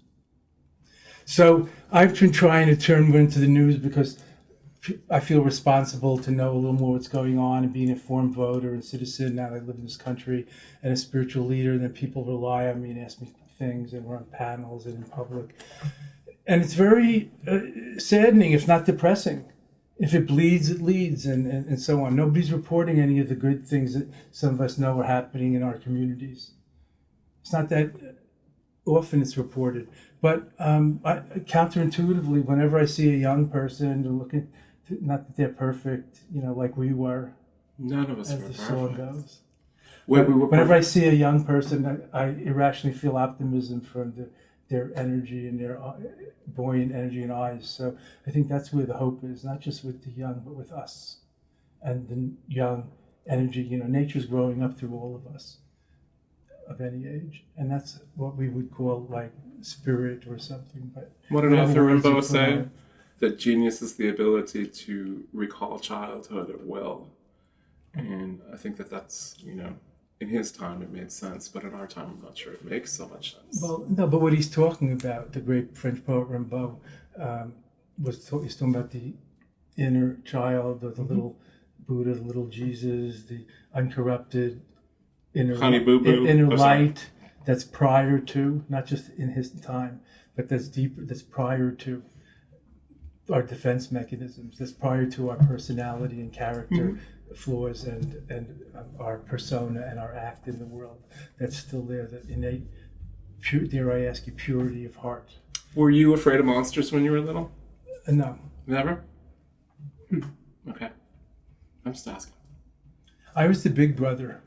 So I've been trying to turn into the news because I feel responsible to know a little more what's going on and be an informed voter and citizen now that I live in this country and a spiritual leader. And then people rely on me and ask me things and we're on panels and in public. And it's very saddening, if not depressing. If it bleeds, it leads, and so on. Nobody's reporting any of the good things that some of us know are happening in our communities. It's not that often it's reported. But counterintuitively, whenever I see a young person looking, not that they're perfect, like we were, None of us as were the perfect. song goes. We were Whenever I perfect. see a young person, I irrationally feel optimism from their energy and their buoyant energy and eyes. So I think that's where the hope is, not just with the young, but with us and the young energy. Nature's growing up through all of us of any age, and that's what we would call like spirit or something. But What did whatever Arthur words you Rimbaud put say? on it. That genius is the ability to recall childhood at will. And I think that's, in his time it made sense, but in our time I'm not sure it makes so much sense. Well, no, but what he's talking about, the great French poet Rimbaud, he's talking about the inner child, or the little Buddha, the little Jesus, the uncorrupted inner Honey Boo Boo. inner Oh, sorry. light that's prior to, not just in his time, but that's deeper, that's prior to our defense mechanisms, that's prior to our personality and character flaws and our persona and our act in the world. That's still there, that innate, dare I ask you, purity of heart. Were you afraid of monsters when you were little? No, Never? Okay. I'm just asking. I was the big brother.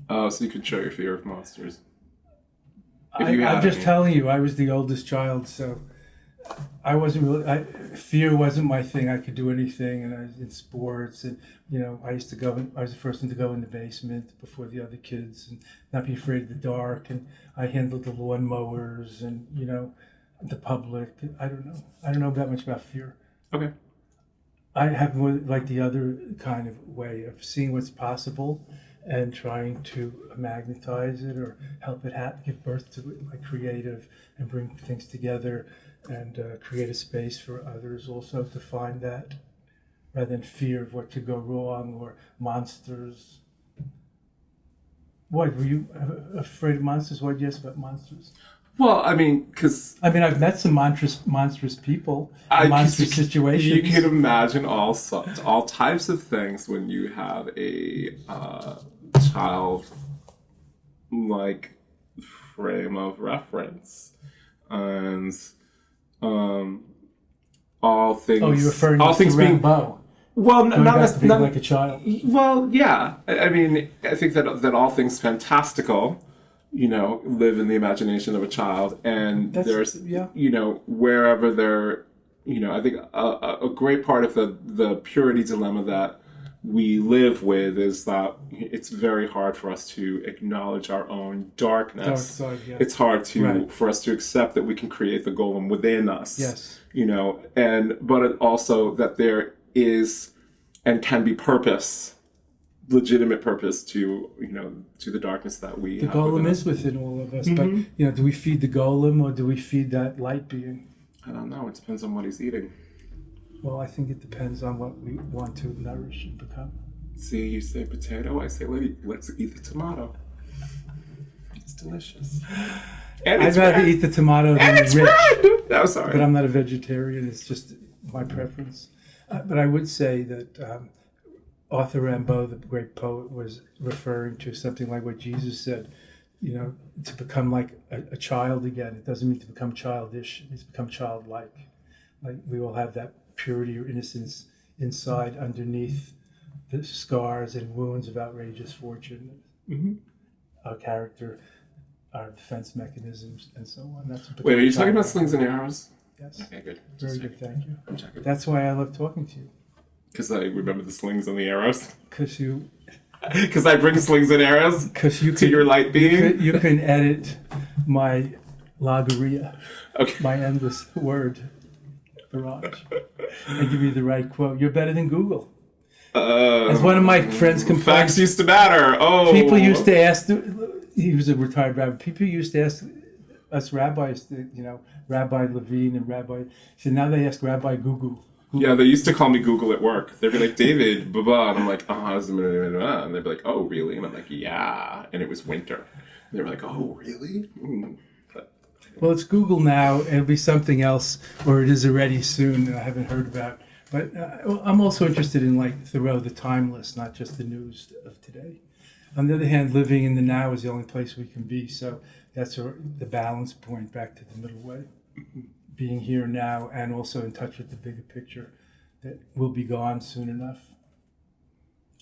Oh, so you could show your fear of monsters. If you I'm had just any. telling you, I was the oldest child, so I wasn't really. Fear wasn't my thing. I could do anything, and I was in sports, and I used to go. I was the first one to go in the basement before the other kids, and not be afraid of the dark. And I handled the lawn mowers, and the public. I don't know that much about fear. Okay. I have more like the other kind of way of seeing what's possible and trying to magnetize it or help it give birth to it, like creative, and bring things together and create a space for others also to find that, rather than fear of what could go wrong or monsters. What, were you afraid of monsters? What did you ask about monsters? Well, I mean, because I've met some monstrous people, monstrous situations. you can imagine all types of things when you have a child like frame of reference, and all things. Oh, you're referring all to things being Rimbaud. well, Going not back to being not like a child. well, yeah. I mean, I think that all things fantastical, live in the imagination of a child, and there's, wherever they're, I think a great part of the purity dilemma that we live with is that it's very hard for us to acknowledge our own darkness. Dark side, yeah. It's hard for us to accept that we can create the golem within us. Yes. But it also that there is and can be purpose, legitimate purpose to the darkness that we The have golem within us. is within all of us, but do we feed the golem or do we feed that light being? I don't know. It depends on what he's eating. Well, I think it depends on what we want to nourish and become. See, you say potato, I say let's eat the tomato. It's delicious. And I'd it's rather red. eat the tomato And than it's rich, red. No, sorry. but I'm not a vegetarian. It's just my preference. But I would say that Arthur Rimbaud, the great poet, was referring to something like what Jesus said, to become like a child again. It doesn't mean to become childish. It means to become childlike. Like we all have that purity or innocence inside, underneath the scars and wounds of outrageous fortune, our character, our defense mechanisms, and so on. That's what Wait, are you becoming talking about childlike. slings and arrows? Yes. Okay, good. Very good, thank you. I'm checking. That's why I love talking to you, Because I remember the slings and the arrows. because you Because I bring slings and arrows Because you to your light beam. you can edit my logorrhea, Okay. my endless word barrage, and give you the right quote. You're better than Google. As one of my friends complained, Facts used to matter. Oh. people used to ask. He was a retired rabbi. People used to ask us rabbis, Rabbi Levine and Rabbi. So now they ask Rabbi Google. Yeah, they used to call me Google at work. They'd be like, David, blah, blah. And I'm like, and they'd be like, oh, really? And I'm like, yeah. And it was winter. And they were like, oh, really? But, Well, it's Google now. It'll be something else, or it is already soon that I haven't heard about. But I'm also interested in Thoreau, the timeless, not just the news of today. On the other hand, living in the now is the only place we can be. So that's the balance point back to the middle way. Being here now and also in touch with the bigger picture that will be gone soon enough.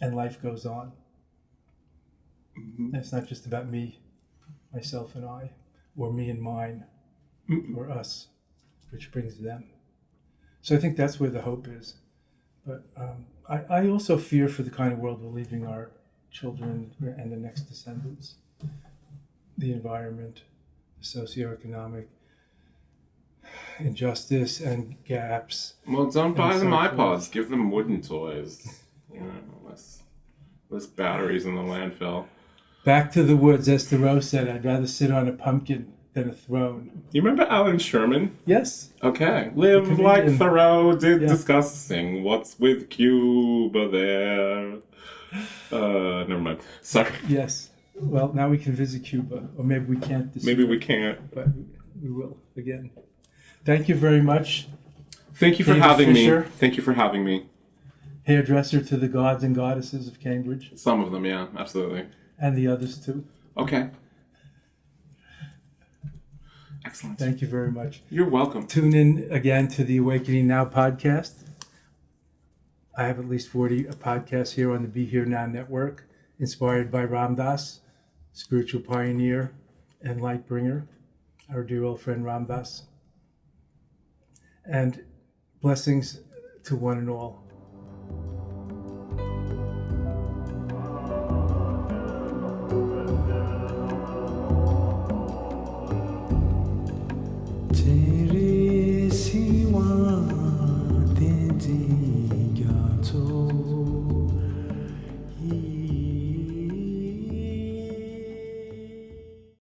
And life goes on. mm-hmm. And it's not just about me, myself and I, or me and mine, or us, which brings them. So I think that's where the hope is. But I also fear for the kind of world we're leaving our children and the next descendants. The environment, the socioeconomic injustice and gaps. Well, don't buy And them so iPods. Give them wooden toys. Less batteries in the landfill. Back to the woods, as Thoreau said, I'd rather sit on a pumpkin than a throne. You remember Alan Sherman? Yes. Okay. Live comedian. like Thoreau did, Yeah. discussing what's with Cuba there. Never mind. Sorry. Yes. Well, now we can visit Cuba, or maybe we can't. This Maybe year, we can't. but we will again. Thank you very much. Thank you for David having Fisher. me. Thank you for having me. Hairdresser to the gods and goddesses of Cambridge, Some of them, yeah, absolutely. and the others too. Okay. Excellent. Thank you very much. You're welcome. Tune in again to the Awakening Now podcast. I have at least 40 podcasts here on the Be Here Now network, inspired by Ram Dass, spiritual pioneer and light bringer, our dear old friend Ram Dass. And blessings to one and all.